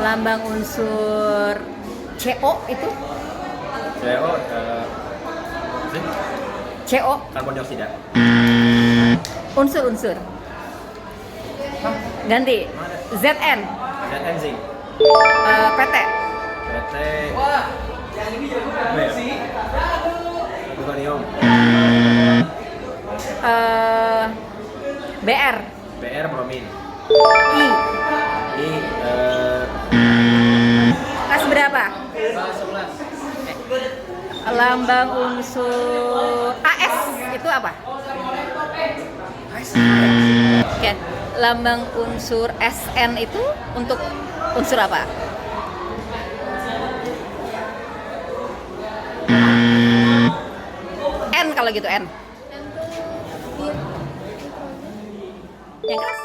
Lambang unsur CO itu? CO, CO, karbon dioksida. unsur-unsur. Ganti. Mana? ZN, ZN zinc. PT, PT. Plutonium. BR, BR bromin. I. I Kelas berapa? 11. Lambang unsur AS itu apa? Oke, lambang unsur SN itu untuk unsur apa? N kalau gitu N. Yang keras?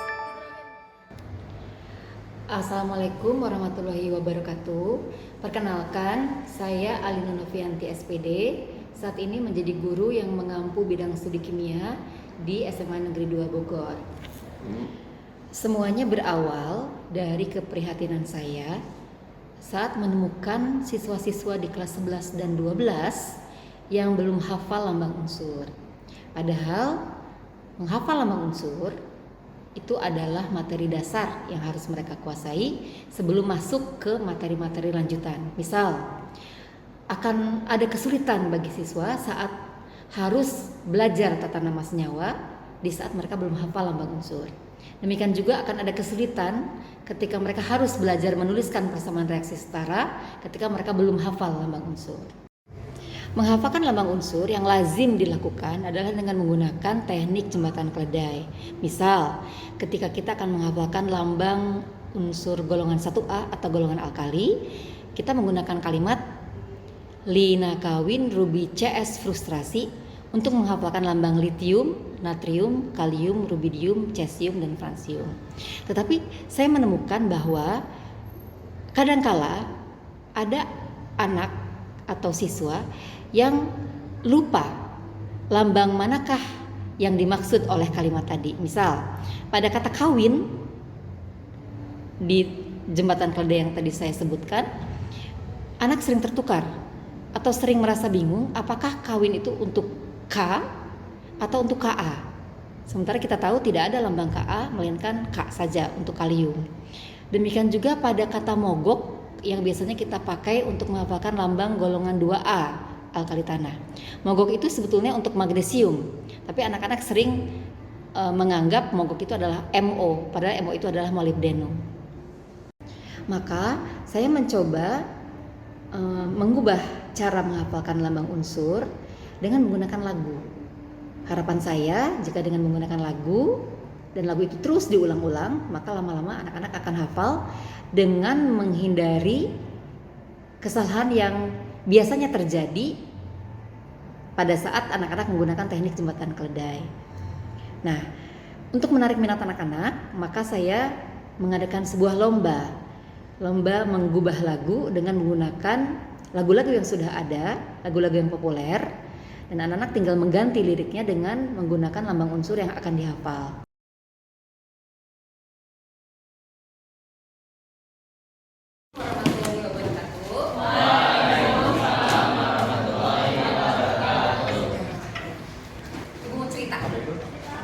Assalamualaikum warahmatullahi wabarakatuh. Perkenalkan, saya Alina Novianti SPD. Saat ini menjadi guru yang mengampu bidang studi kimia di SMA Negeri 2 Bogor. Semuanya berawal dari keprihatinan saya saat menemukan siswa-siswa di kelas 11 dan 12 yang belum hafal lambang unsur. Padahal menghafal lambang unsur itu adalah materi dasar yang harus mereka kuasai sebelum masuk ke materi-materi lanjutan. Misal, akan ada kesulitan bagi siswa saat harus belajar tata nama senyawa di saat mereka belum hafal lambang unsur. Demikian juga akan ada kesulitan ketika mereka harus belajar menuliskan persamaan reaksi setara ketika mereka belum hafal lambang unsur. Menghafalkan lambang unsur yang lazim dilakukan adalah dengan menggunakan teknik jembatan keledai. Misal, ketika kita akan menghafalkan lambang unsur golongan 1A atau golongan alkali, kita menggunakan kalimat Lina kawin rubi CS frustrasi untuk menghafalkan lambang litium, natrium, kalium, rubidium, cesium, dan fransium. Tetapi saya menemukan bahwa kadangkala ada anak atau siswa yang lupa lambang manakah yang dimaksud oleh kalimat tadi. Misal, pada kata kawin di jembatan keledai yang tadi saya sebutkan, anak sering tertukar atau sering merasa bingung apakah kawin itu untuk K atau untuk Ka. Sementara kita tahu tidak ada lambang Ka melainkan K saja untuk kalium. Demikian juga pada kata mogok yang biasanya kita pakai untuk menghafalkan lambang golongan 2A alkali tanah. Mogok itu sebetulnya untuk magnesium, tapi anak-anak sering menganggap mogok itu adalah MO, padahal MO itu adalah molibdenum. Maka saya mencoba mengubah cara menghafalkan lambang unsur dengan menggunakan lagu. Harapan saya jika dengan menggunakan lagu dan lagu itu terus diulang-ulang, maka lama-lama anak-anak akan hafal dengan menghindari kesalahan yang biasanya terjadi pada saat anak-anak menggunakan teknik jembatan keledai. Nah, untuk menarik minat anak-anak, maka saya mengadakan sebuah lomba menggubah lagu dengan menggunakan lagu-lagu yang sudah ada, lagu-lagu yang populer, dan anak-anak tinggal mengganti liriknya dengan menggunakan lambang unsur yang akan dihafal.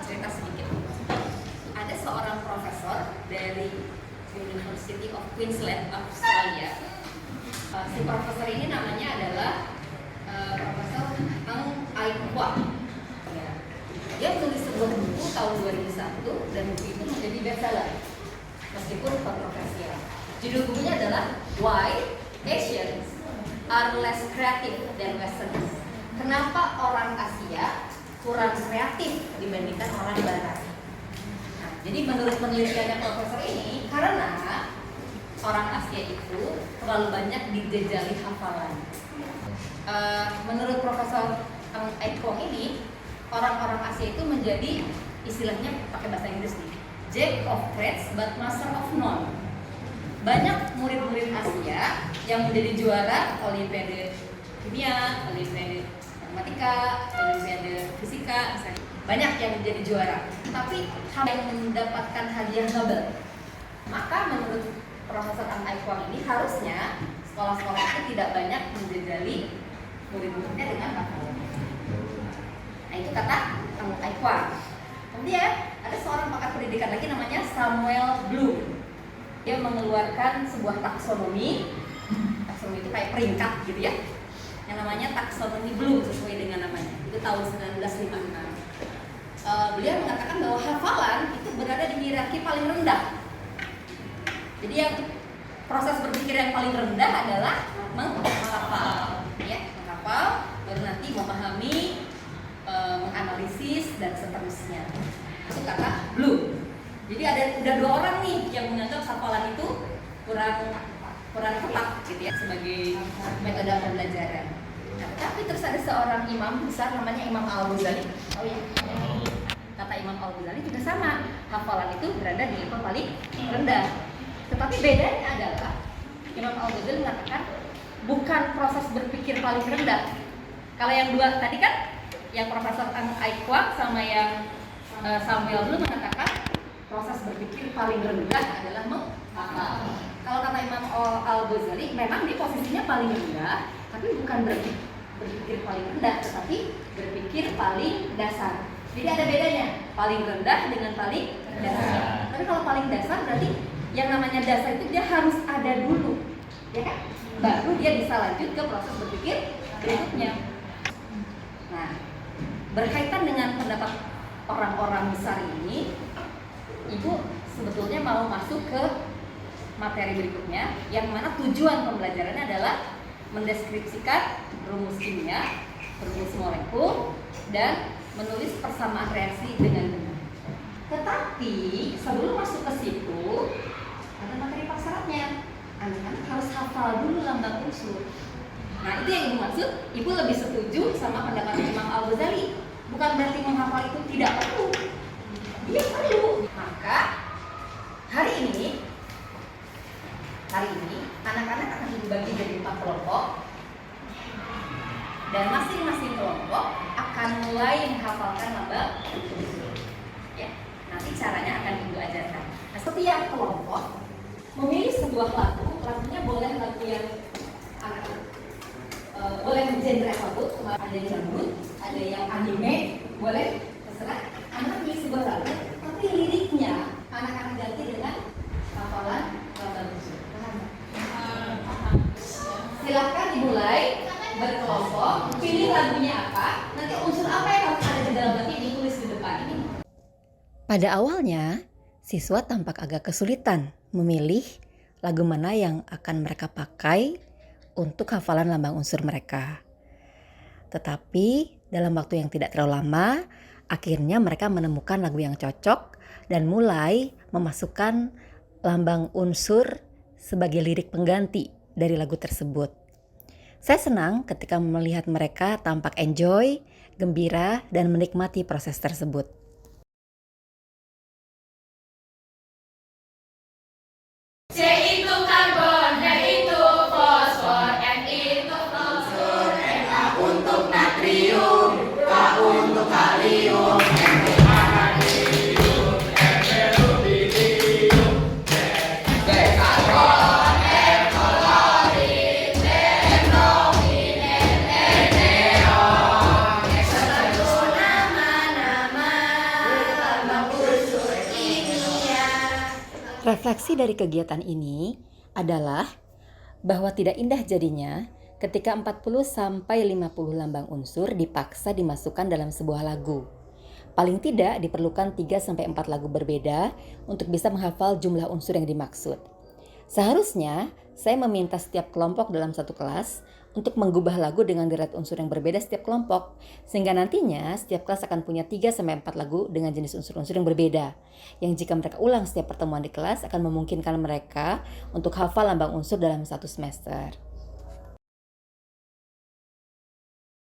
Cerita sedikit. Ada seorang profesor dari University of Queensland, Australia. Si profesor ini namanya adalah Profesor Ang Ai Kwa. Dia menulis sebuah buku tahun 2001 dan buku itu menjadi bestseller meskipun kontroversial. Judul bukunya adalah Why Asians Are Less Creative Than Westerners. Kenapa orang Asia kurang kreatif dibandingkan orang Barat. Nah, jadi menurut penelitiannya profesor ini, karena orang Asia itu terlalu banyak dijajali hafalan. Menurut Profesor Ang Ai Kwa ini, orang-orang Asia itu menjadi istilahnya pakai bahasa Inggris nih, Jack of trades but master of none. Banyak murid-murid Asia yang menjadi juara Olimpiade kimia, Olimpiade matematika, Olimpiade fisika, misalnya. Banyak yang menjadi juara, tapi yang mendapatkan hadiah Nobel. Maka menurut Profesor Ang Ai Kwang ini harusnya sekolah-sekolah itu tidak banyak menjejali murid-muridnya dengan hafalan. Nah itu kata Ang Ai Kwang. Kemudian ada seorang pakar pendidikan lagi namanya Samuel Bloom. Dia mengeluarkan sebuah taksonomi. Taksonomi itu kayak peringkat gitu ya, yang namanya taksonomi Bloom sesuai dengan namanya. Itu tahun 1956. Beliau mengatakan bahwa hafalan itu berada di hierarki paling rendah. Jadi yang proses berpikir yang paling rendah adalah menghafal, ya, menghafal, baru nanti memahami, menganalisis dan seterusnya. Itu kata Bloom. Jadi udah 2 orang nih yang menganggap hafalan itu kurang tepat gitu ya sebagai metode pembelajaran. Nah, tapi terus ada seorang imam besar namanya Imam Al-Ghazali. Oh ya. Kata Imam Al-Ghazali juga sama, hafalan itu berada di level paling rendah. Tetapi bedanya adalah Imam Al-Ghazali mengatakan bukan proses berpikir paling rendah. Kalau yang 2 tadi kan, yang Profesor Ang Ai Kwang sama yang Samuel Bloom mengatakan proses berpikir paling rendah adalah menghafal. Kalau kata Imam Al-Ghazali memang di posisinya paling rendah, tapi bukan berpikir paling rendah, tetapi berpikir paling dasar. Jadi ada bedanya, paling rendah dengan paling dasar. Tapi kalau paling dasar berarti yang namanya dasar itu dia harus ada dulu, ya kan? Baru dia bisa lanjut ke proses berpikir berikutnya. Nah, berkaitan dengan pendapat orang-orang besar ini, Ibu sebetulnya mau masuk ke materi berikutnya, yang mana tujuan pembelajarannya adalah mendeskripsikan rumus kimia, rumus molekul, dan menulis persamaan reaksi dengan benar. Tetapi sebelum masuk ke situ, ada materi prasyaratnya. Anak-anak harus hafal dulu lambang unsur. Nah itu yang Ibu maksud, Ibu lebih setuju sama pendapat Imam Al-Ghazali. Bukan berarti menghafal itu tidak perlu. Dia perlu. Maka hari ini anak-anak akan dibagi jadi 4 kelompok. Dan masing-masing kelompok akan mulai menghafalkan lambang unsur. Ya, nanti caranya akan Ibu ajarkan. Nah, setiap kelompok memilih sebuah lagu. Lagunya boleh lagu yang boleh genre lagu, ada yang dangdut, ada yang anime, boleh terserah. Anak pilih sebuah lagu, tapi liriknya anak-anak ganti dengan hafalan lambang unsur. Silahkan dimulai berkelompok, pilih lagunya apa, nanti unsur apa yang harus ada di dalam lagu ini tulis di depan ini. Pada awalnya, siswa tampak agak kesulitan memilih lagu mana yang akan mereka pakai untuk hafalan lambang unsur mereka. Tetapi dalam waktu yang tidak terlalu lama, akhirnya mereka menemukan lagu yang cocok dan mulai memasukkan lambang unsur sebagai lirik pengganti dari lagu tersebut. Saya senang ketika melihat mereka tampak enjoy, gembira, dan menikmati proses tersebut. C itu karbon, H itu fosfor, N itu fosfor, Na untuk natrium, K untuk kalium, Refleksi dari kegiatan ini adalah bahwa tidak indah jadinya ketika 40-50 lambang unsur dipaksa dimasukkan dalam sebuah lagu. Paling tidak diperlukan 3-4 lagu berbeda untuk bisa menghafal jumlah unsur yang dimaksud. Seharusnya saya meminta setiap kelompok dalam satu kelas untuk menggubah lagu dengan deret unsur yang berbeda setiap kelompok, sehingga nantinya setiap kelas akan punya 3-4 lagu dengan jenis unsur-unsur yang berbeda, yang jika mereka ulang setiap pertemuan di kelas akan memungkinkan mereka untuk hafal lambang unsur dalam satu semester.